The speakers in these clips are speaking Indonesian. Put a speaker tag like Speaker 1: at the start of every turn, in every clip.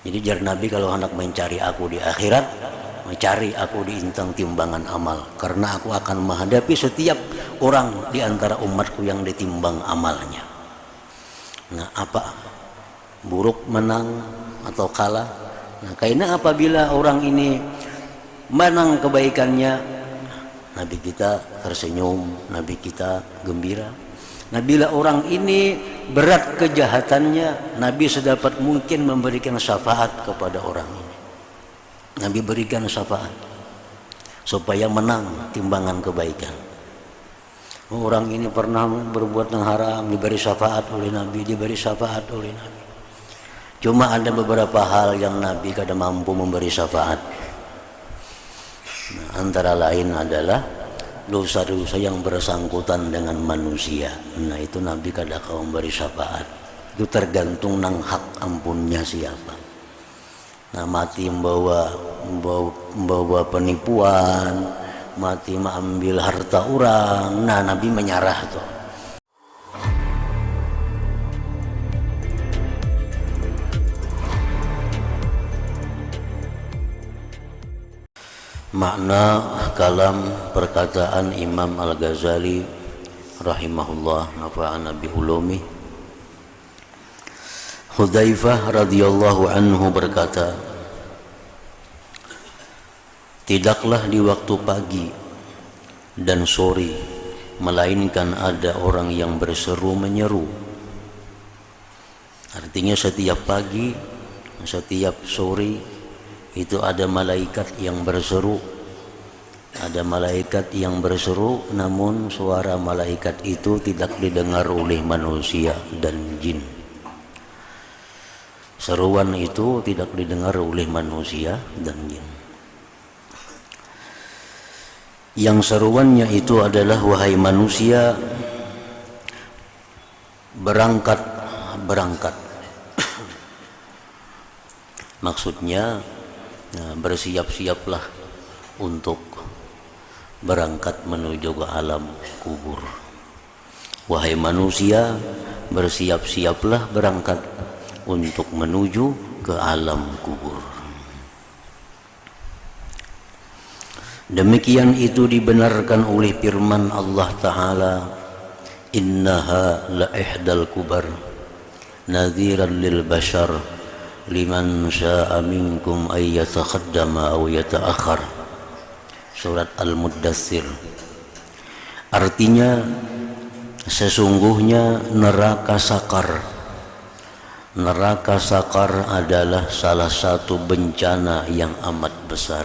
Speaker 1: Jadi jar Nabi, kalau hendak mencari aku di akhirat, mencari aku di intang timbangan amal, karena aku akan menghadapi setiap orang di antara umatku yang ditimbang amalnya. Nah, apa buruk, menang atau kalah? Nah, karena apabila orang ini menang kebaikannya, Nabi kita tersenyum, Nabi kita gembira. Nah, bila orang ini berat kejahatannya, Nabi sedapat mungkin memberikan syafaat kepada orang ini. Nabi berikan syafaat supaya menang timbangan kebaikan. Orang ini pernah berbuat yang haram, diberi syafaat oleh Nabi, diberi syafaat oleh Nabi. Cuma ada beberapa hal yang Nabi kadang mampu memberi syafaat. Nah, antara lain adalah dosa-dosa yang bersangkutan dengan manusia. Nah, itu Nabi kadang kau memberi syafaat. Itu tergantung nang hak ampunnya siapa. Nah, mati membawa penipuan, mati mengambil harta orang. Nah, Nabi menyerah tuh. Makna kalam perkataan Imam Al-Ghazali rahimahullah, nafa'ana bi ulumi. Hudzaifah radhiyallahu anhu berkata, tidaklah di waktu pagi dan sore melainkan ada orang yang berseru menyeru. Artinya setiap pagi, setiap sore itu ada malaikat yang berseru. Ada malaikat yang berseru, namun suara malaikat itu tidak didengar oleh manusia dan jin. Seruan itu tidak didengar oleh manusia dan jin. Yang seruannya itu adalah, wahai manusia, berangkat, berangkat. Maksudnya, bersiap-siaplah untuk berangkat menuju ke alam kubur. Wahai manusia, bersiap-siaplah berangkat untuk menuju ke alam kubur. Demikian itu dibenarkan oleh firman Allah Ta'ala, innaha la ihdal kubar nadhiran lil bashar liman syaa minkum ay yatakhaddama aw yataakhir. Surat Al-Muddatsir. Artinya, sesungguhnya neraka sakar. Neraka sakar adalah salah satu bencana yang amat besar,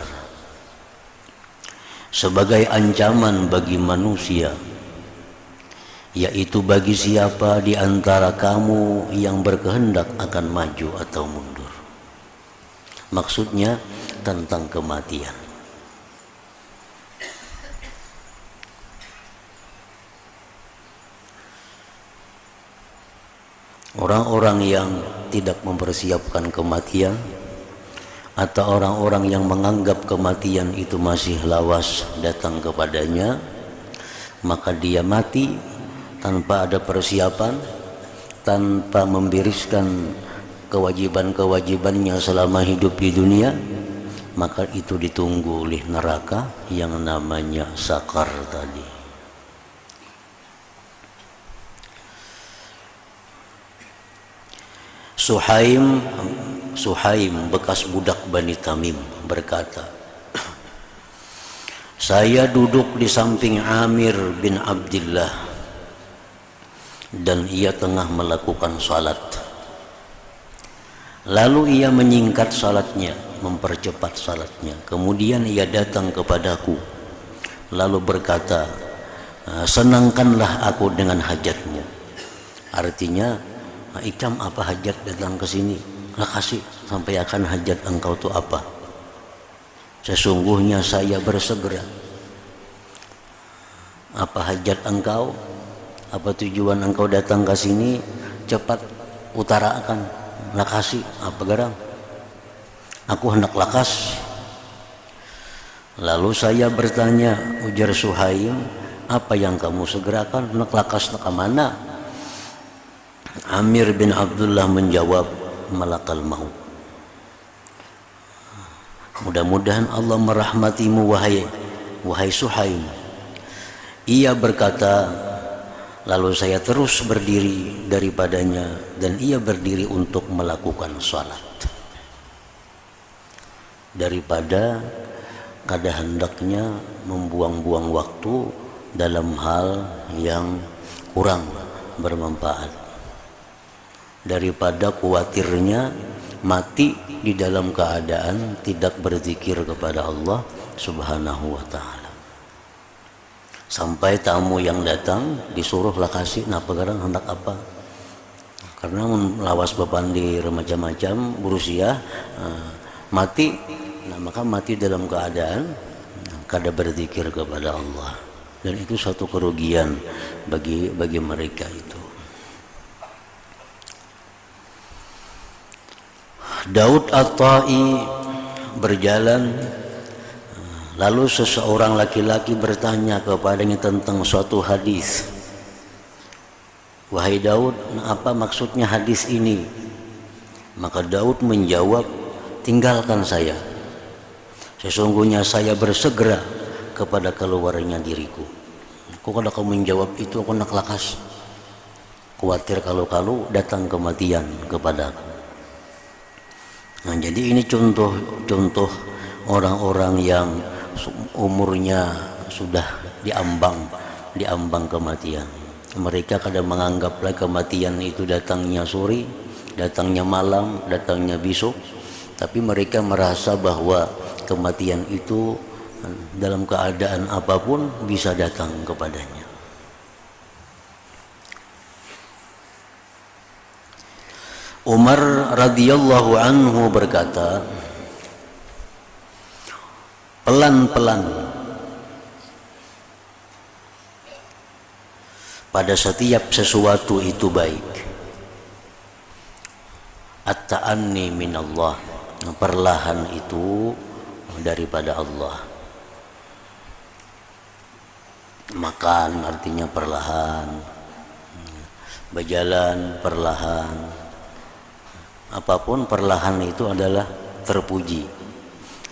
Speaker 1: sebagai ancaman bagi manusia, yaitu bagi siapa di antara kamu yang berkehendak akan maju atau mundur. Maksudnya tentang kematian. Orang-orang yang tidak mempersiapkan kematian, atau orang-orang yang menganggap kematian itu masih lawas datang kepadanya, maka dia mati tanpa ada persiapan, tanpa membereskan kewajiban-kewajibannya selama hidup di dunia, maka itu ditunggu oleh neraka yang namanya sakar tadi. Suhaim bekas budak Bani Tamim berkata, saya duduk di samping Amir bin Abdillah dan ia tengah melakukan salat. Lalu ia menyingkat salatnya, mempercepat salatnya. Kemudian ia datang kepadaku lalu berkata, senangkanlah aku dengan hajatmu. Artinya, Ikam, apa hajat datang ke sini? Lah, kasih sampaikan hajat engkau itu apa? Sesungguhnya saya bersegera. Apa hajat engkau? Apa tujuan engkau datang ke sini? Cepat utarakan. Lah, kasih apa garang? Aku hendak lakas. Lalu saya bertanya, ujar Suhaim, apa yang kamu segerakan? Hendak lakas nak mana? Amir bin Abdullah menjawab, malakal maut. Mudah-mudahan Allah merahmatimu wahai Suhaim. Ia berkata, lalu saya terus berdiri daripadanya dan ia berdiri untuk melakukan salat. Daripada kada hendaknya membuang-buang waktu dalam hal yang kurang bermanfaat, daripada khawatirnya mati di dalam keadaan tidak berzikir kepada Allah Subhanahu wa ta'ala. Sampai tamu yang datang disuruhlah kasih napa garang hendak apa, karena melawas bapandir macam-macam berusia mati, nah maka mati dalam keadaan kada berzikir kepada Allah, dan itu satu kerugian bagi mereka itu. Daud At-Tai berjalan, lalu seseorang laki-laki bertanya kepadanya tentang suatu hadis. Wahai Daud, apa maksudnya hadis ini? Maka Daud menjawab, tinggalkan saya. Sesungguhnya saya bersegera kepada keluarnya diriku. Kok kada kau menjawab itu, aku nak lakas. Khawatir kalau datang kematian kepadaku. Nah, jadi ini contoh orang-orang yang umurnya sudah diambang kematian. Mereka kadang menganggaplah kematian itu datangnya sore, datangnya malam, datangnya besok, tapi mereka merasa bahwa kematian itu dalam keadaan apapun bisa datang kepadanya. Umar radhiyallahu anhu berkata, pelan-pelan pada setiap sesuatu itu baik. At-ta'anni minallah, perlahan itu daripada Allah. Makan artinya perlahan, berjalan perlahan, apapun perlahan itu adalah terpuji.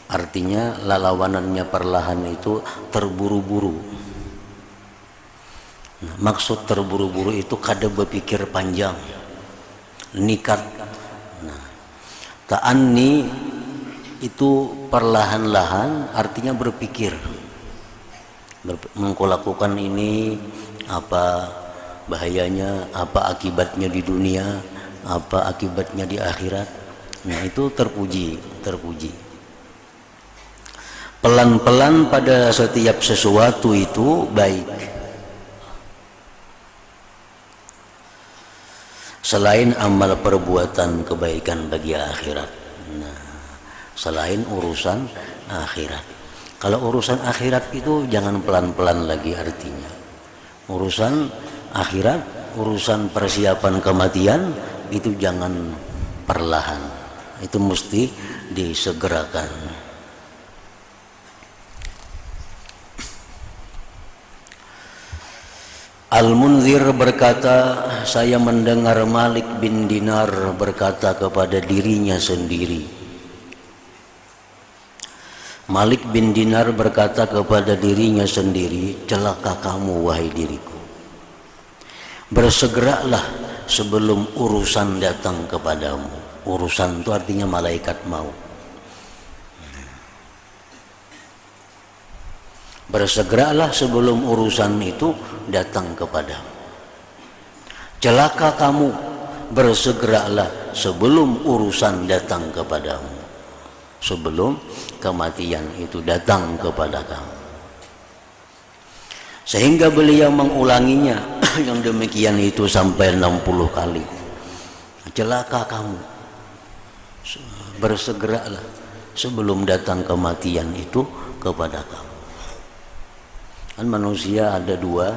Speaker 1: Artinya lawanannya perlahan itu terburu-buru. Nah, maksud terburu-buru itu kada berpikir panjang, nikat. Nah, ta'anni itu perlahan-lahan artinya berpikir. Menglakukan ini apa bahayanya, apa akibatnya di dunia, apa akibatnya di akhirat. Nah, itu terpuji. Pelan-pelan pada setiap sesuatu itu baik. Selain amal perbuatan kebaikan bagi akhirat. Nah, selain urusan akhirat. Kalau urusan akhirat itu jangan pelan-pelan lagi artinya. Urusan akhirat, urusan persiapan kematian itu jangan perlahan. Itu mesti disegerakan. Al-Munzir berkata, saya mendengar Malik bin Dinar berkata kepada dirinya sendiri. Malik bin Dinar berkata kepada dirinya sendiri, celaka kamu wahai diriku. Bersegeralah sebelum urusan datang kepadamu. Urusan itu artinya malaikat maut. Bersegeralah sebelum urusan itu datang kepadamu. Celaka kamu, bersegeralah sebelum urusan datang kepadamu. Sebelum kematian itu datang kepada kamu. Sehingga beliau mengulanginya yang demikian itu sampai 60 kali. Celaka kamu, bersegeralah sebelum datang kematian itu kepada kamu. Kan manusia ada dua,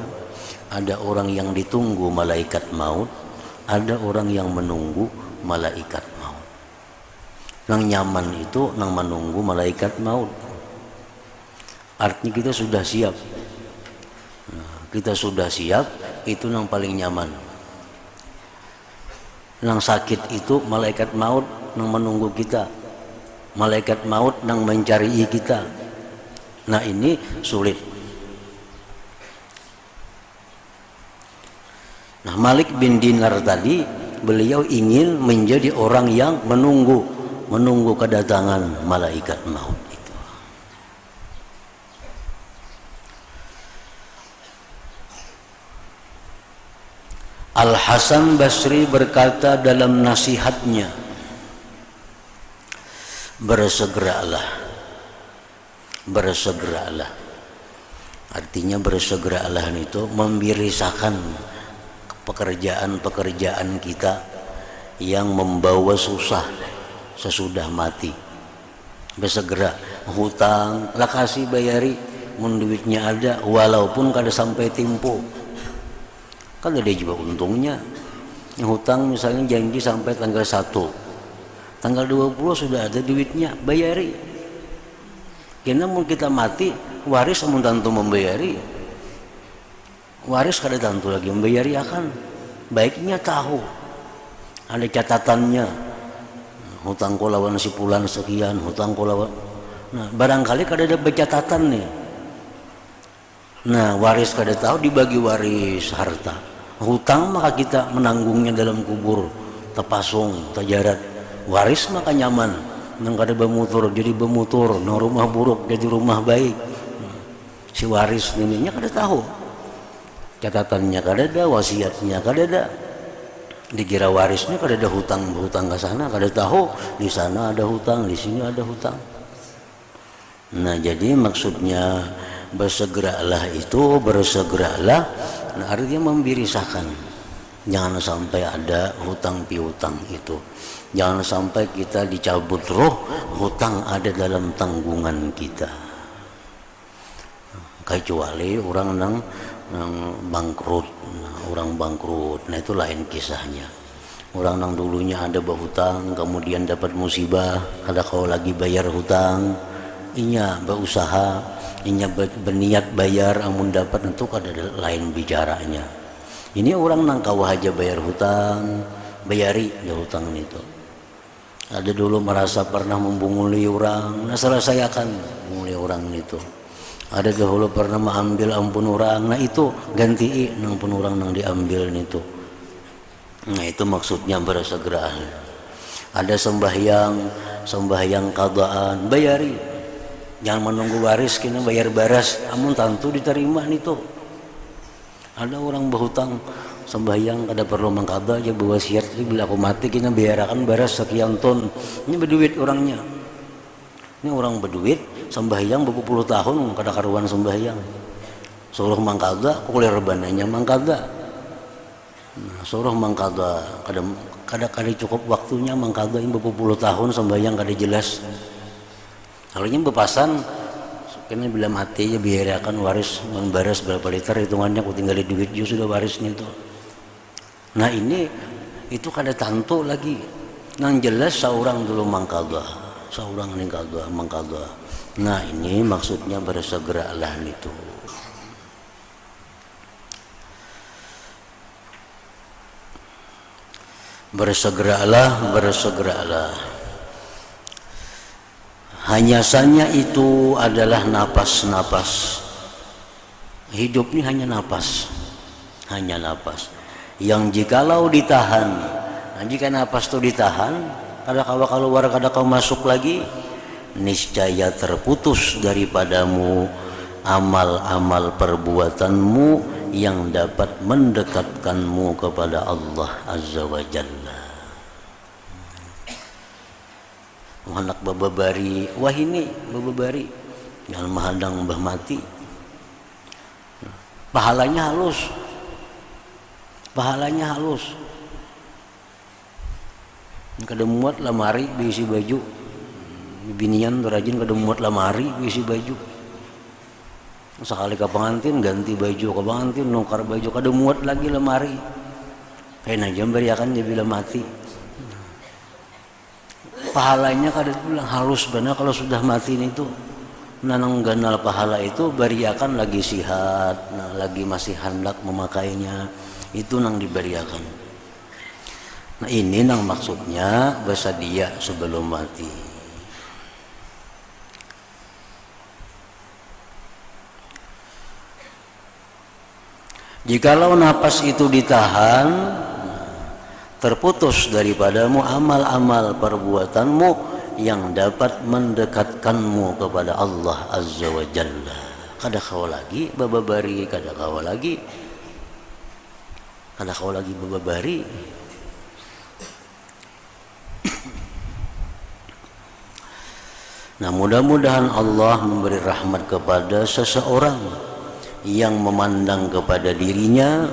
Speaker 1: ada orang yang ditunggu malaikat maut, ada orang yang menunggu malaikat maut. Nang nyaman itu nang menunggu malaikat maut. Artinya kita sudah siap. Kita sudah siap, itu nang paling nyaman. Nang sakit itu malaikat maut nang menunggu kita. malaikat maut nang mencari kita. Nah ini sulit. Nah Malik bin Dinar tadi, beliau ingin menjadi orang yang menunggu kedatangan malaikat maut itu. Al Hasan Basri berkata dalam nasihatnya, bersegeralah. Artinya bersegeralah itu membirisakan pekerjaan kita yang membawa susah sesudah mati. Bersegera, hutang lah kasih bayari, mun duitnya ada, walaupun kada sampai tempo. Kan ada juga untungnya. Yang hutang misalnya janji sampai tanggal 1, tanggal 20 sudah ada duitnya, bayari. Karena mau kita mati, waris amun tantu membayari, waris kada tantu lagi membayari akan. Baiknya tahu, ada catatannya, hutangku lawan si pulan sekian, hutangku lawan. Nah barangkali kada ada catatan nih. Nah waris kada tahu, dibagi waris harta. Hutang maka kita menanggungnya dalam kubur, terpasung, terjarat. Waris maka nyaman, nang kada bemutur jadi bemutur, nang rumah buruk jadi rumah baik. Si waris ininya kada tahu, catatannya kada ada, wasiatnya kada ada. Dikira warisnya kada ada hutang ke sana, kada tahu di sana ada hutang, di sini ada hutang. Nah jadi maksudnya bersegeralah itu, nah artinya membirisakan, jangan sampai ada hutang piutang itu, jangan sampai kita dicabut roh, hutang ada dalam tanggungan kita. Kecuali orang nang bangkrut, orang bangkrut, nah itu lain kisahnya. Orang nang dulunya ada berhutang, kemudian dapat musibah, kada kau lagi bayar hutang, inya berusaha, inya berniat bayar, amun dapat itu kada lain bicaranya. Ini orang nang kau aja bayar hutang, bayari ya hutang itu. Ada dulu merasa pernah membunguli orang, nah selesaikan membunguli orang itu. Ada dahulu pernah mengambil ampun orang, nah itu ganti nang pun orang nang diambil itu. Nah itu maksudnya bersegera. Ada sembahyang qadaan, bayari. Jangan menunggu waris kena bayar baras, amun tantu diterima itu. Ada orang berhutang sembahyang kada perlu mengqada aja berwasiat, bila aku mati kena bayarakan baras sekian ton. Ini berduit orangnya. Ini orang berduit sembahyang berpuluh tahun kada karuan sembahyang. Suruh mangkada, kulir bananya mangkada. Nah, suruh mangkada, kada cukup waktunya mangkada yang berpuluh tahun sembahyang kada jelas. Kalau ini bepasan, kena bila mati ya biarakan waris membaras berapa liter hitungannya, aku tinggal di duit juga sudah warisnya itu. Nah ini itu kada tantu lagi. Nang jelas seorang dulu mangkada, seorang ini kada mangkada. Nah ini maksudnya bersegeralah itu. Bersegeralah. Hanya saja itu adalah napas-napas. Hidup ini hanya napas. Yang jikalau ditahan, nah jika napas itu ditahan, kada kau keluar, kada kau masuk lagi, niscaya terputus daripadamu amal-amal perbuatanmu yang dapat mendekatkanmu kepada Allah Azza wa Jalla. Anak bababari, wah ini bababari yang mahadang mbah mati, pahalanya halus, kada muat lamari berisi baju, binian rajin kada muat lamari berisi baju. Sekali ke pengantin ganti baju, ke pengantin nukar baju, kada muat lagi lemari. Kayak najam beriakan dia bila mati. Pahalanya kada bilang halus benar kalau sudah mati itu. Nanang ganal pahala itu beriakan lagi sihat, nah lagi masih hendak memakainya, itu nang diberiakan. Nah ini nang maksudnya bersedia sebelum mati. Jikalau napas itu ditahan, terputus daripadamu amal-amal perbuatanmu yang dapat mendekatkanmu kepada Allah Azza wa Jalla. Kada kau lagi bababari, kada kau lagi bababari. Nah, mudah-mudahan Allah memberi rahmat kepada seseorang yang memandang kepada dirinya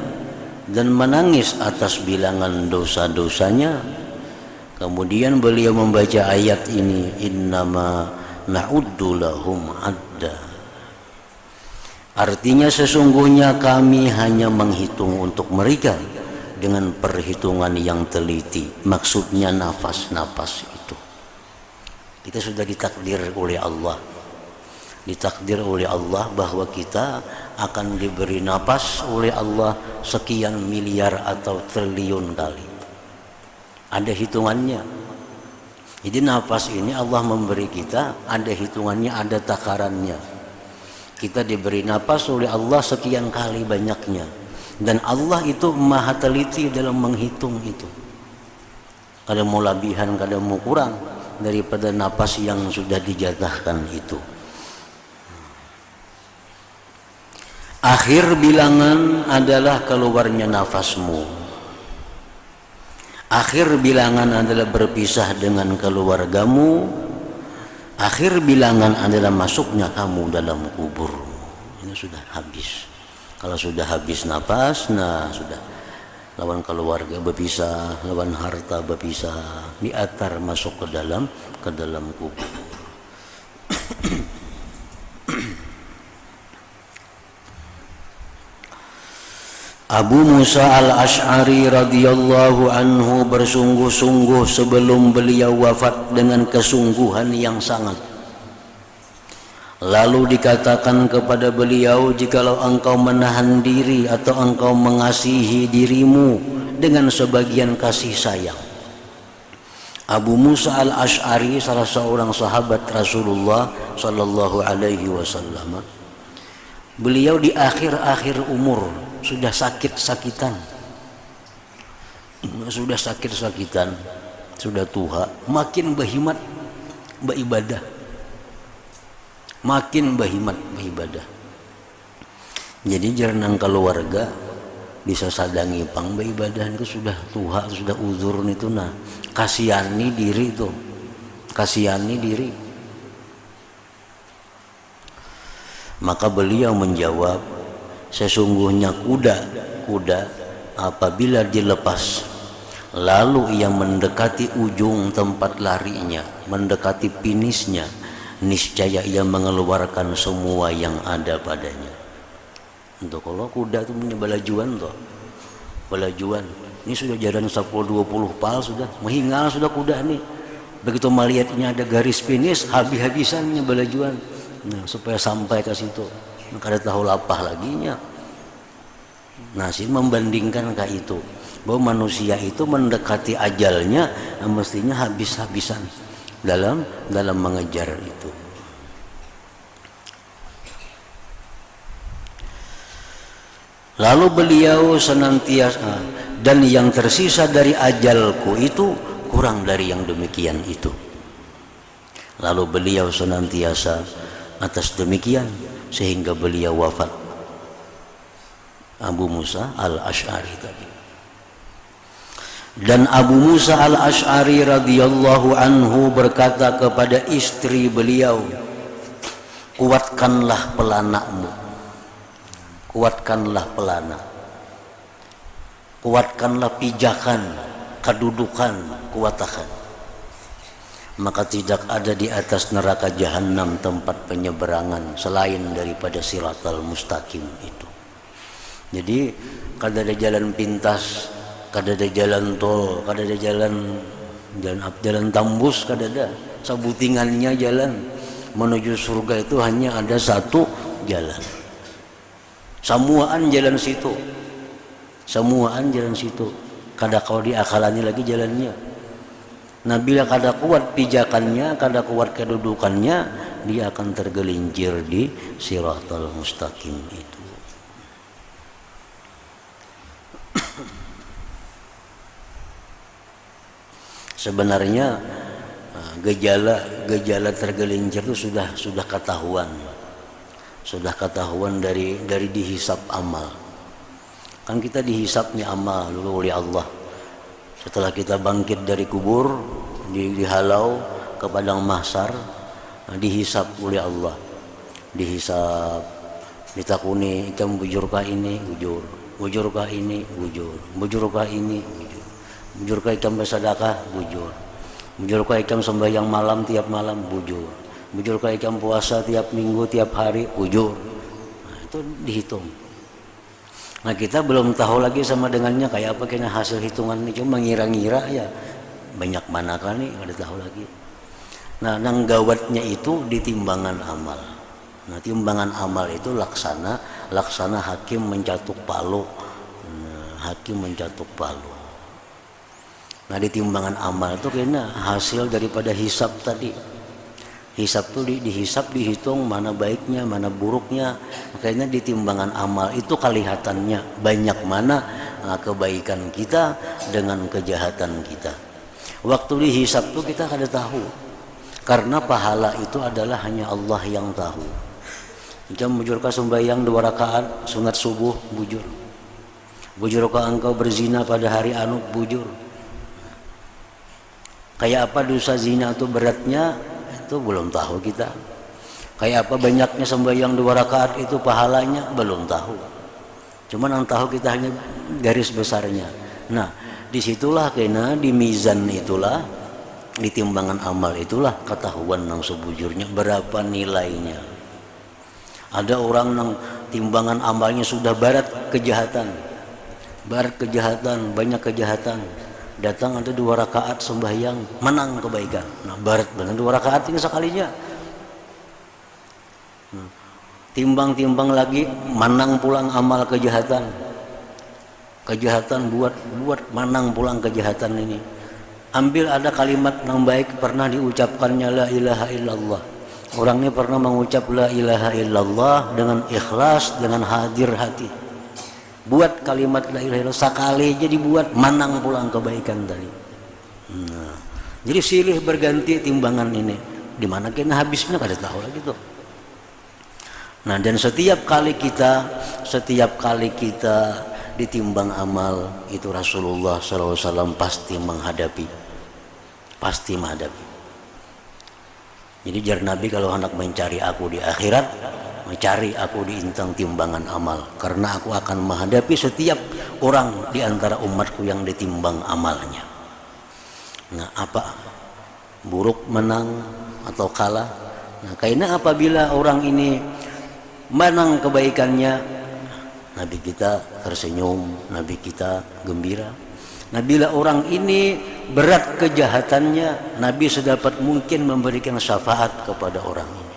Speaker 1: dan menangis atas bilangan dosa-dosanya. Kemudian beliau membaca ayat ini, innama na'uddu lahum adda. Artinya sesungguhnya kami hanya menghitung untuk mereka dengan perhitungan yang teliti. Maksudnya nafas-nafas itu. Kita sudah ditakdir oleh Allah. Ditakdir oleh Allah bahwa kita akan diberi napas oleh Allah sekian miliar atau triliun kali. Ada hitungannya. Jadi napas ini Allah memberi kita, ada hitungannya, ada takarannya. Kita diberi napas oleh Allah sekian kali banyaknya. Dan Allah itu maha teliti dalam menghitung itu. Kada mau labihan, kada mau kurang daripada napas yang sudah dijatahkan itu. Akhir bilangan adalah keluarnya nafasmu. Akhir bilangan adalah berpisah dengan keluargamu. Akhir bilangan adalah masuknya kamu dalam kubur. Ini sudah habis. Kalau sudah habis napas, nah sudah. Lawan keluarga berpisah, lawan harta berpisah, diatar masuk ke dalam kubur. Abu Musa al-Ash'ari radhiyallahu anhu bersungguh-sungguh sebelum beliau wafat dengan kesungguhan yang sangat. Lalu dikatakan kepada beliau, jikalau engkau menahan diri atau engkau mengasihi dirimu dengan sebagian kasih sayang. Abu Musa al-Ash'ari salah seorang sahabat Rasulullah sallallahu alaihi wasallam. Beliau di akhir-akhir umur sudah sakit-sakitan, sudah tua, makin berhimat beribadah, Jadi jarang keluarga bisa sadangi pang beribadah itu sudah tua, sudah uzur itu. Nah, kasihani diri. Maka beliau menjawab, sesungguhnya kuda apabila dilepas lalu ia mendekati ujung tempat larinya, mendekati finishnya, niscaya ia mengeluarkan semua yang ada padanya. Untuk kalau kuda itu punya balajuan, ini sudah jalan 10-20 pal sudah menghingal sudah kuda nih. Begitu melihatnya ada garis finish, habis-habisannya balajuan. Nah, supaya sampai ke situ, maka ada tahu lapah laginya. Nah, sih membandingkan kayak itu, bahwa manusia itu mendekati ajalnya, mestinya habis-habisan dalam mengejar itu. Lalu beliau senantiasa, dan yang tersisa dari ajalku itu kurang dari yang demikian itu. Lalu beliau senantiasa atas demikian sehingga beliau wafat. Abu Musa al-Ash'ari tadi. Dan Abu Musa al-Ash'ari radhiyallahu anhu berkata kepada istri beliau, kuatkanlah pelanamu, kuatkanlah pelana, kuatkanlah pijakan, kedudukan, kuatkan. Maka tidak ada di atas neraka jahanam tempat penyeberangan selain daripada siratal mustaqim itu. Jadi kada ada jalan pintas, kada ada jalan tol, kada ada jalan tambus, kada ada. Sabutingannya jalan menuju surga itu hanya ada satu jalan. Semuaan jalan situ. Kada kau diakalani lagi jalannya. Nah, bila kada kuat pijakannya, kada kuat kedudukannya, dia akan tergelincir di siratal mustaqim itu. Sebenarnya gejala tergelincir itu sudah ketahuan dari dihisap amal. Kan kita dihisap nih amal dulu oleh Allah. Setelah kita bangkit dari kubur, dihalau ke padang mahsyar, dihisap oleh Allah. Dihisap, ditakuni, ikam bujurkah ini? Bujur. Bujurkah ini? Bujur. Bujurkah ini? Bujur. Bujurkah ikam bersedekah? Bujur. Bujurkah ikam sembahyang malam tiap malam? Bujur. Bujurkah ikam puasa tiap minggu, tiap hari? Bujur. Nah, itu dihitung. Nah, kita belum tahu lagi sama dengannya kayak apa kena hasil hitungan ini, cuma ngira-ngira ya banyak mana kan nih, nggak tahu lagi. Nah, nang gawatnya itu di timbangan amal. Nah, timbangan amal itu laksana hakim mencatuk palu. Nah, hakim mencatuk palu. Nah, di timbangan amal itu kena hasil daripada hisab tadi. Hisab tuh dihisab, dihitung mana baiknya, mana buruknya. Makanya di timbangan amal itu kelihatannya banyak mana kebaikan kita dengan kejahatan kita. Waktu dihisab tuh kita kada tahu. Karena pahala itu adalah hanya Allah yang tahu. Jam bujurkah sembahyang 2 rakaat sunat subuh? Bujur. Bujurkah engkau berzina pada hari anu? Bujur. Kayak apa dosa zina itu beratnya? Itu belum tahu kita. Kayak apa banyaknya sembahyang 2 rakaat itu pahalanya? Belum tahu. Cuman yang tahu kita hanya garis besarnya. Nah, disitulah kena di mizan itulah, di timbangan amal itulah ketahuan yang sebujurnya berapa nilainya. Ada orang yang timbangan amalnya sudah barat kejahatan, banyak kejahatan. Datang ada 2 rakaat sembahyang, menang kebaikan. Nah, barat benar 2 rakaat ini sekalinya. Timbang-timbang lagi, menang pulang amal kejahatan. Kejahatan buat menang pulang kejahatan ini. Ambil ada kalimat yang baik pernah diucapkannya la ilaha illallah. Orang ini pernah mengucap la ilaha illallah dengan ikhlas, dengan hadir hati. Buat kalimat la ilaha illallah sekali aja dibuat, menang pulang kebaikan tadi. Nah, jadi silih berganti timbangan ini. Di mana kena habisnya kada tahu lagi tuh. Nah, dan setiap kali kita ditimbang amal itu Rasulullah SAW pasti menghadapi. Jadi jar Nabi kalau hendak mencari aku di akhirat, mencari aku di intang timbangan amal, karena aku akan menghadapi setiap orang di antara umatku yang ditimbang amalnya. Nah, apa buruk menang atau kalah? Nah, karena apabila orang ini menang kebaikannya, Nabi kita tersenyum, Nabi kita gembira. Nah, bila orang ini berat kejahatannya, Nabi sedapat mungkin memberikan syafaat kepada orang ini.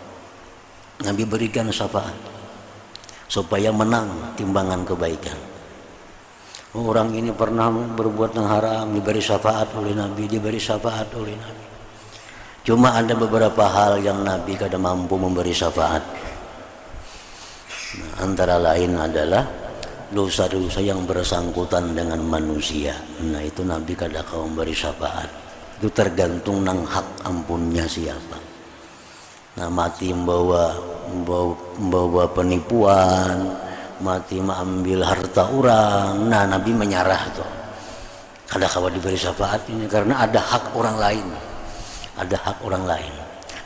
Speaker 1: Nabi berikan syafaat supaya menang timbangan kebaikan. Orang ini pernah berbuat yang haram, diberi syafaat oleh Nabi, Cuma ada beberapa hal yang Nabi kada mampu memberi syafaat. Nah, antara lain adalah dosa-dosa yang bersangkutan dengan manusia. Nah, itu Nabi kada kau memberi syafaat. Itu tergantung nang hak ampunnya siapa. Nah, mati membawa penipuan, mati mengambil harta orang. Nah, Nabi menyerah tuh. Kada kau diberi syafaat ini karena ada hak orang lain.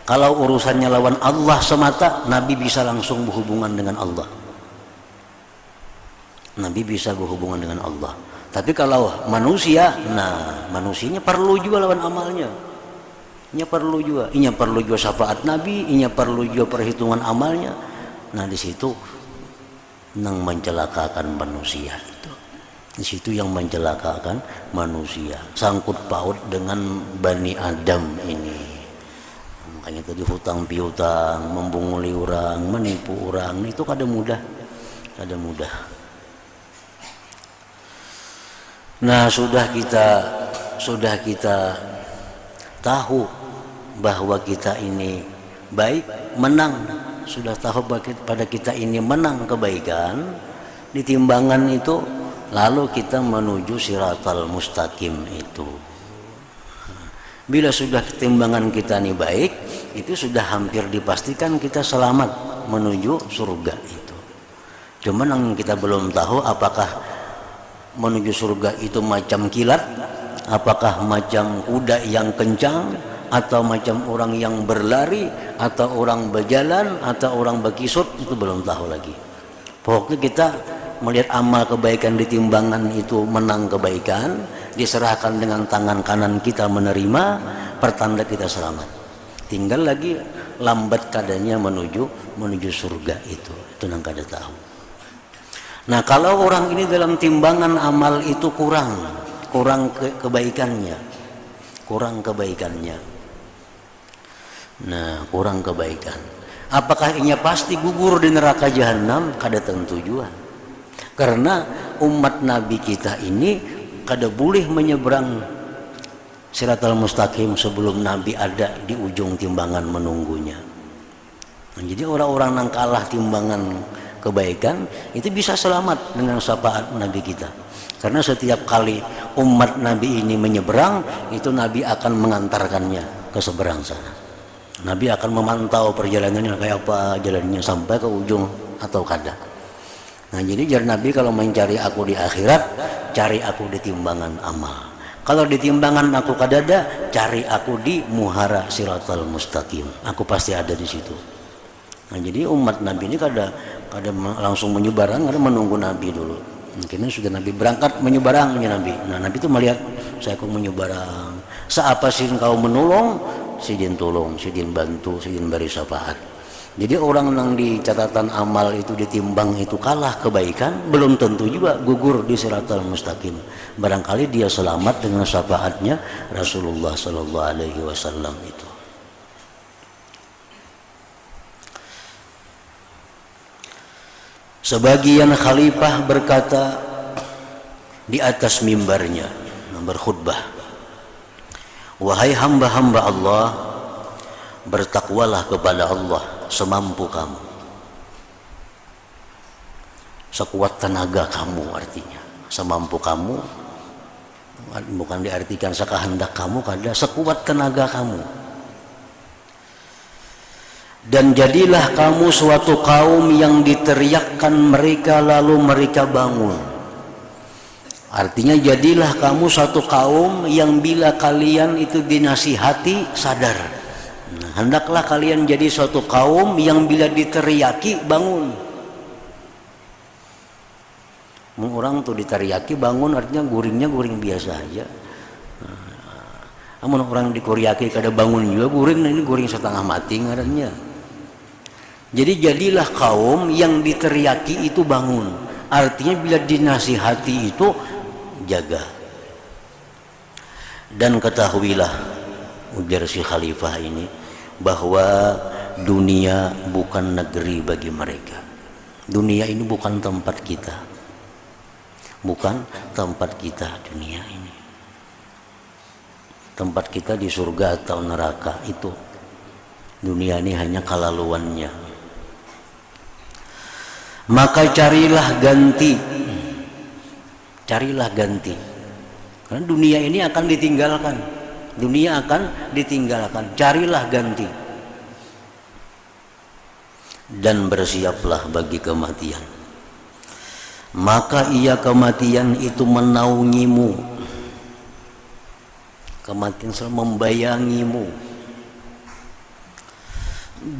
Speaker 1: Kalau urusannya lawan Allah semata, Nabi bisa langsung berhubungan dengan Allah. Tapi kalau manusia, nah manusianya perlu juga lawan amalnya. Inya perlu juga syafaat Nabi, inya perlu juga perhitungan amalnya. Nah, di situ yang mencelakakan manusia itu. Di situ yang mencelakakan manusia, sangkut paut dengan Bani Adam ini. Makanya tadi hutang piutang, membunguli orang, menipu orang, itu kada mudah. Nah, sudah kita tahu bahwa kita ini baik, menang. Sudah tahu pada kita ini menang kebaikan di timbangan itu, lalu kita menuju siratal mustaqim itu. Bila sudah timbangan kita ini baik, itu sudah hampir dipastikan kita selamat menuju surga itu. Cuman yang kita belum tahu apakah menuju surga itu macam kilat, apakah macam kuda yang kencang, atau macam orang yang berlari, atau orang berjalan, atau orang berkisut, itu belum tahu lagi. Pokoknya kita melihat amal kebaikan di timbangan itu menang kebaikan, diserahkan dengan tangan kanan kita menerima, pertanda kita selamat. Tinggal lagi lambat kadanya menuju surga itu yang kada tahu. Nah, kalau orang ini dalam timbangan amal itu kurang kebaikannya. Nah, kurang kebaikan. Apakah ini pasti gugur di neraka jahanam? Kada tentu juga. Karena umat Nabi kita ini kada boleh menyeberang Siratal Mustaqim sebelum Nabi ada di ujung timbangan menunggunya. Nah, jadi orang-orang yang kalah timbangan kebaikan itu bisa selamat dengan syafaat Nabi kita. Karena setiap kali umat Nabi ini menyeberang, itu Nabi akan mengantarkannya ke seberang sana. Nabi akan memantau perjalanannya kayak apa jalannya sampai ke ujung atau kada. Nah, jadi jar Nabi, kalau mencari aku di akhirat, cari aku di timbangan amal. Kalau di timbangan aku kadada, cari aku di muhara Siratal Mustaqim. Aku pasti ada di situ. Nah, jadi umat Nabi ini kada langsung menyeberang, kada menunggu Nabi dulu. Mungkin sudah Nabi berangkat menyeberangnya Nabi. Nah, Nabi itu melihat, saya kok menyeberang. Seapa sih kau menolong, sidin tolong, sidin bantu, sidin beri syafaat. Jadi orang yang di catatan amal itu ditimbang itu kalah kebaikan, belum tentu juga gugur di Siratal Mustaqim. Barangkali dia selamat dengan syafaatnya Rasulullah Sallallahu Alaihi Wasallam itu. Sebagian khalifah berkata di atas mimbarnya berkhutbah, wahai hamba-hamba Allah, bertakwalah kepada Allah semampu kamu, sekuat tenaga kamu. Artinya semampu kamu bukan diartikan sekehendak kamu, kada, sekuat tenaga kamu. Dan jadilah kamu suatu kaum yang diteriakkan mereka lalu mereka bangun. Artinya jadilah kamu suatu kaum yang bila kalian itu dinasihati sadar. Nah, hendaklah kalian jadi suatu kaum yang bila diteriaki bangun. Orang tuh diteriaki bangun artinya guringnya guring biasa aja. Namun orang dikuriaki kada bangun juga guring, ini guring setengah mati ngarannya. Jadi jadilah kaum yang diteriaki itu bangun. Artinya bila dinasihati itu jaga. Dan ketahuilah, ujar si khalifah ini, bahwa dunia bukan negeri bagi mereka. Dunia ini bukan tempat kita. Bukan tempat kita dunia ini. Tempat kita di surga atau neraka itu. Dunia ini hanya kelaluannya. Maka carilah ganti. Carilah ganti. Karena dunia ini akan ditinggalkan. Dunia akan ditinggalkan. Carilah ganti. Dan bersiaplah bagi kematian. Maka ia kematian itu menaungimu. Kematian selalu membayangimu.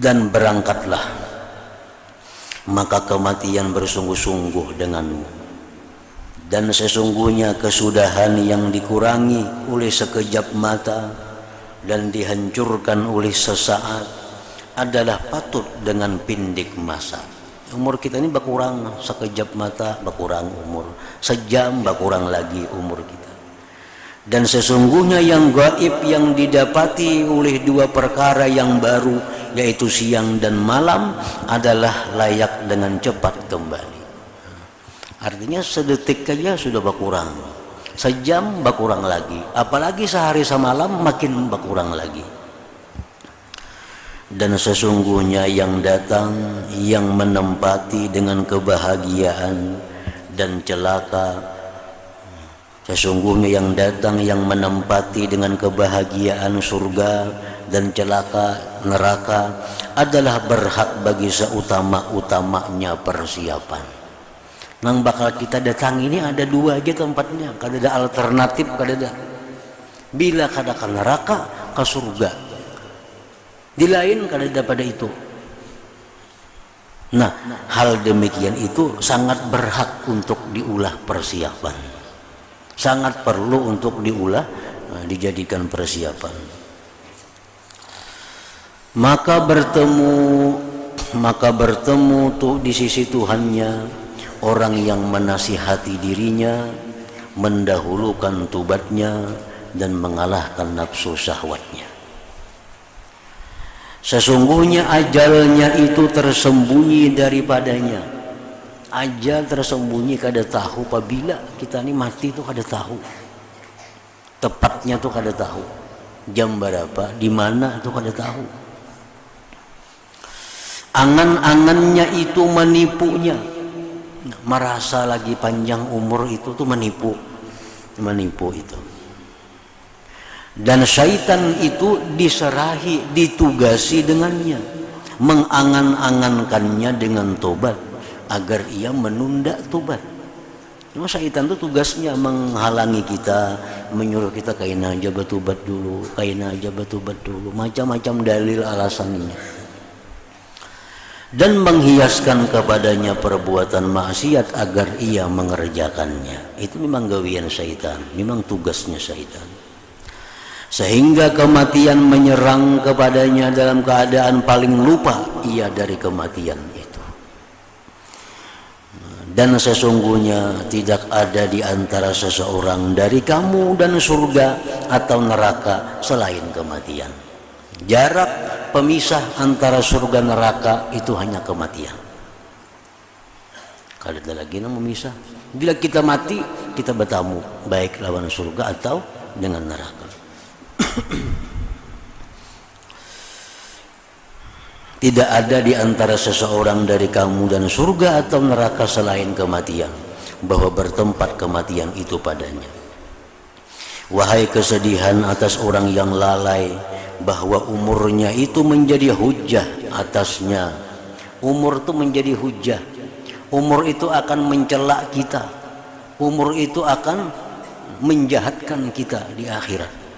Speaker 1: Dan berangkatlah. Maka kematian bersungguh-sungguh denganmu. Dan sesungguhnya kesudahan yang dikurangi oleh sekejap mata dan dihancurkan oleh sesaat adalah patut dengan pindik masa. Umur kita ini berkurang, sekejap mata berkurang umur, sejam berkurang lagi umur kita. Dan sesungguhnya yang gaib yang didapati oleh dua perkara yang baru, yaitu siang dan malam, adalah layak dengan cepat kembali. Artinya sedetik saja sudah berkurang, sejam berkurang lagi, apalagi sehari semalam makin berkurang lagi. Dan sesungguhnya yang datang, yang menempati dengan kebahagiaan dan celaka, Sesungguhnya yang datang yang menempati dengan kebahagiaan surga dan celaka neraka adalah berhak bagi seutama-utamanya persiapan. Nang bakal kita datang ini ada dua aja tempatnya, kada ada alternatif, kada ada. Bila kada ke neraka, ke surga. Di lain kada ada pada itu. Nah, hal demikian itu sangat berhak untuk diulah persiapan. Sangat perlu untuk diulah, dijadikan persiapan. Maka bertemu tuh di sisi Tuhannya orang yang menasihati dirinya, mendahulukan tubatnya dan mengalahkan nafsu syahwatnya. Sesungguhnya ajalnya itu tersembunyi daripadanya. Ajal tersembunyi, kada tahu apabila kita ini mati itu kada tahu. Tepatnya tuh kada tahu. Jam berapa, di mana itu kada tahu. Angan-angannya itu menipunya. Merasa lagi panjang umur itu tuh menipu itu. Dan syaitan itu diserahi, ditugasi dengannya, mengangan-angankannya dengan tobat agar ia menunda tobat. Cuma syaitan itu tugasnya menghalangi kita, menyuruh kita kain aja bertobat dulu, macam-macam dalil alasannya, dan menghiaskan kepadanya perbuatan maksiat agar ia mengerjakannya. Itu memang gawian syaitan, memang tugasnya syaitan. Sehingga kematian menyerang kepadanya dalam keadaan paling lupa ia dari kematian itu. Dan sesungguhnya tidak ada di antara seseorang dari kamu dan surga atau neraka selain kematian. Jarak pemisah antara surga neraka itu hanya kematian. Kalau ada lagi yang memisah. Bila kita mati, kita bertemu baik lawan surga atau dengan neraka. Tidak ada di antara seseorang dari kamu dan surga atau neraka selain kematian, bahwa bertempat kematian itu padanya. Wahai kesedihan atas orang yang lalai, bahwa umurnya itu menjadi hujah atasnya. Umur itu menjadi hujah. Umur itu akan mencela kita. Umur itu akan menjahatkan kita di akhirat.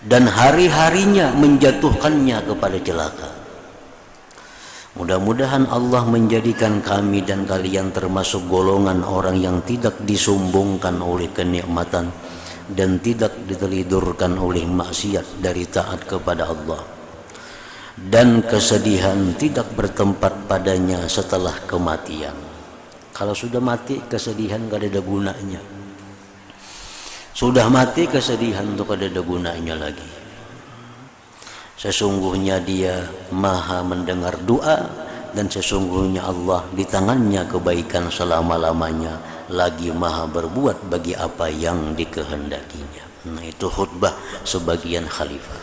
Speaker 1: Dan hari-harinya menjatuhkannya kepada celaka. Mudah-mudahan Allah menjadikan kami dan kalian termasuk golongan orang yang tidak disumbungkan oleh kenikmatan dan tidak ditelidurkan oleh maksiat dari taat kepada Allah. Dan kesedihan tidak bertempat padanya setelah kematian. Kalau sudah mati, kesedihan gak ada gunanya. Sudah mati, kesedihan untuk ada gunanya lagi. Sesungguhnya dia maha mendengar doa, dan sesungguhnya Allah di tangannya kebaikan selama-lamanya, lagi maha berbuat bagi apa yang dikehendakinya. Nah, itu khutbah sebagian khalifah.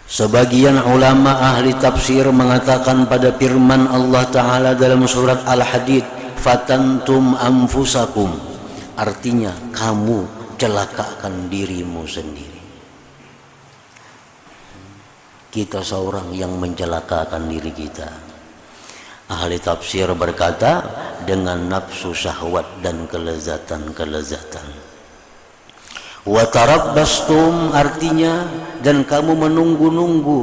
Speaker 1: Sebagian ulama ahli tafsir mengatakan pada firman Allah Ta'ala dalam surat Al-Hadid, fatantum anfusakum, artinya kamu celakakan dirimu sendiri. Kita seorang yang mencelakakan diri kita. Ahli tafsir berkata dengan nafsu syahwat dan kelezatan. Wa tarabbastum, artinya dan kamu menunggu-nunggu.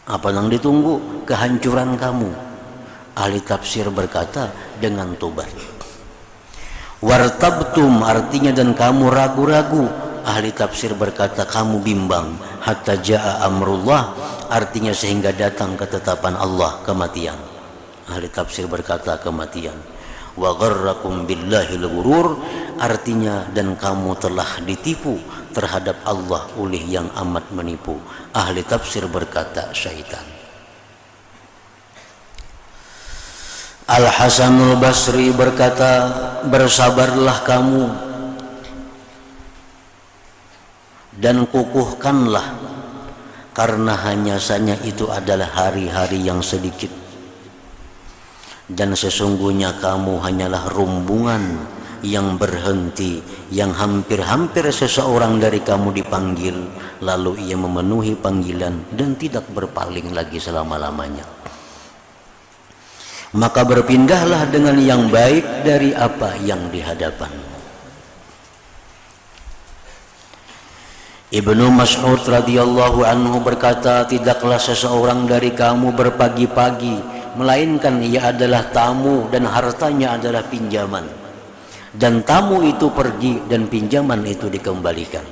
Speaker 1: Apa yang ditunggu? Kehancuran kamu. Ahli tafsir berkata dengan tobat. Wartabtum, artinya dan kamu ragu-ragu. Ahli tafsir berkata kamu bimbang. Hatta jaa amrullah, artinya sehingga datang ketetapan Allah, kematian. Ahli tafsir berkata kematian. Wa gharrakum billahil ghurur, artinya dan kamu telah ditipu terhadap Allah oleh yang amat menipu. Ahli tafsir berkata syaitan. Al-Hasanul Basri berkata, bersabarlah kamu dan kukuhkanlah, karena hanya saja itu adalah hari-hari yang sedikit. dan sesungguhnya kamu hanyalah rombongan yang berhenti, yang hampir-hampir seseorang dari kamu dipanggil, lalu ia memenuhi panggilan dan tidak berpaling lagi selama-lamanya. Maka berpindahlah dengan yang baik dari apa yang di hadapanmu. Ibnu Mas'ud radhiyallahu anhu berkata, tidaklah seseorang dari kamu berpagi-pagi, melainkan ia adalah tamu dan hartanya adalah pinjaman, dan tamu itu pergi dan pinjaman itu dikembalikan.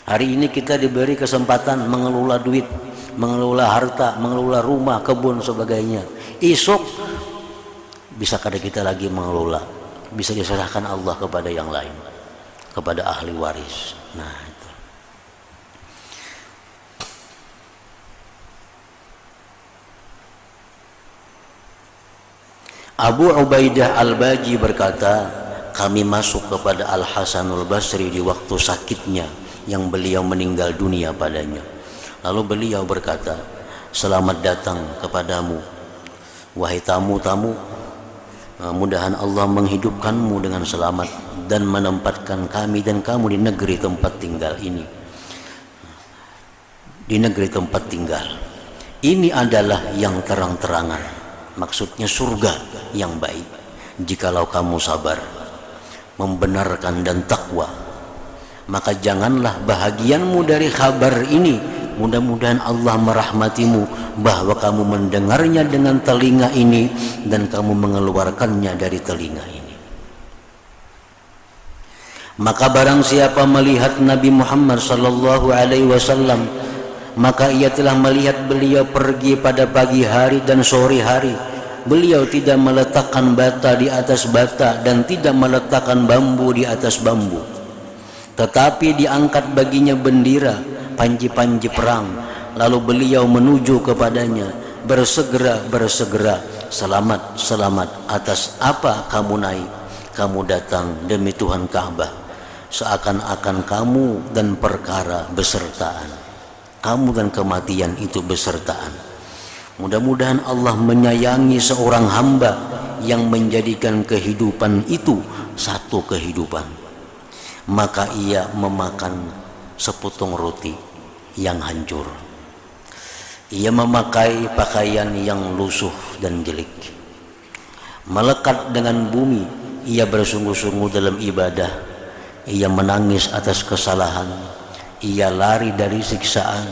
Speaker 1: Hari ini kita diberi kesempatan mengelola duit, mengelola harta, mengelola rumah, kebun, sebagainya. Esok bisa kada kita lagi mengelola, bisa diserahkan Allah kepada yang lain, kepada ahli waris. Nah, itu. Abu Ubaidah Al-Baji berkata, kami masuk kepada Al-Hasanul Basri di waktu sakitnya yang beliau meninggal dunia padanya. Lalu beliau berkata, selamat datang kepadamu wahai tamu-tamu, mudahan Allah menghidupkanmu dengan selamat dan menempatkan kami dan kamu di negeri tempat tinggal ini, di negeri tempat tinggal ini adalah yang terang-terangan, maksudnya surga yang baik, jikalau kamu sabar, membenarkan dan takwa. Maka janganlah bahagianmu dari kabar ini, mudah-mudahan Allah merahmatimu, bahwa kamu mendengarnya dengan telinga ini dan kamu mengeluarkannya dari telinga ini. Maka barang siapa melihat Nabi Muhammad sallallahu alaihi wasallam, maka ia telah melihat beliau pergi pada pagi hari dan sore hari. Beliau tidak meletakkan bata di atas bata dan tidak meletakkan bambu di atas bambu, tetapi diangkat baginya bendera, panji-panji perang. Lalu beliau menuju kepadanya, bersegera, selamat, selamat, atas apa kamu naik? Kamu datang demi Tuhan Ka'bah, seakan-akan kamu dan perkara besertaan, kamu dan kematian itu besertaan. Mudah-mudahan Allah menyayangi seorang hamba yang menjadikan kehidupan itu satu kehidupan. Maka ia memakan sepotong roti yang hancur. Ia memakai pakaian yang lusuh dan jelek. Melekat dengan bumi, ia bersungguh-sungguh dalam ibadah. Ia menangis atas kesalahan. Ia lari dari siksaan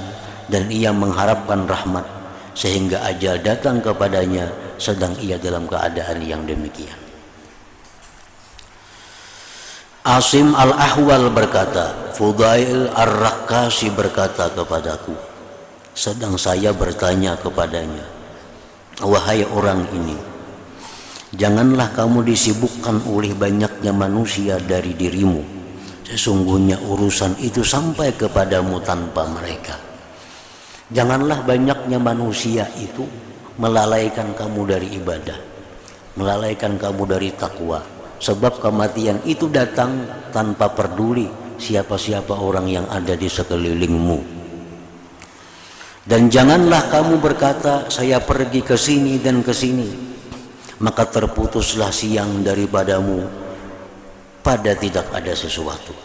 Speaker 1: dan ia mengharapkan rahmat, sehingga ajal datang kepadanya sedang ia dalam keadaan yang demikian. Asim Al-Ahwal berkata, Fudail Ar-Rakkasi berkata kepadaku, sedang saya bertanya kepadanya, wahai orang ini, janganlah kamu disibukkan oleh banyaknya manusia dari dirimu, sesungguhnya urusan itu sampai kepadamu tanpa mereka. Janganlah banyaknya manusia itu melalaikan kamu dari ibadah, melalaikan kamu dari takwa, sebab kematian itu datang tanpa peduli siapa-siapa orang yang ada di sekelilingmu. Dan janganlah kamu berkata, saya pergi ke sini dan ke sini, maka terputuslah siang daripadamu pada tidak ada sesuatu.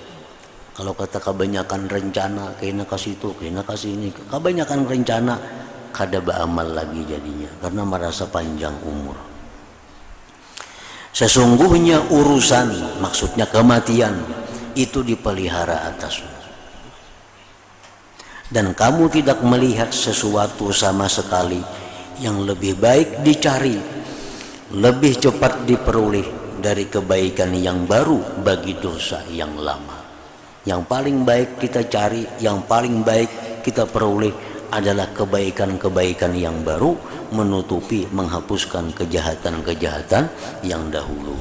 Speaker 1: Kalau kata kebanyakan rencana, kena kasih itu, kena kasih ini, kebanyakan rencana, kada beramal lagi jadinya, karena merasa panjang umur. Sesungguhnya urusan, maksudnya kematian, itu dipelihara atasmu. Dan kamu tidak melihat sesuatu sama sekali yang lebih baik dicari, lebih cepat diperoleh dari kebaikan yang baru bagi dosa yang lama. Yang paling baik kita cari, yang paling baik kita peroleh adalah kebaikan-kebaikan yang baru, menutupi, menghapuskan kejahatan-kejahatan yang dahulu.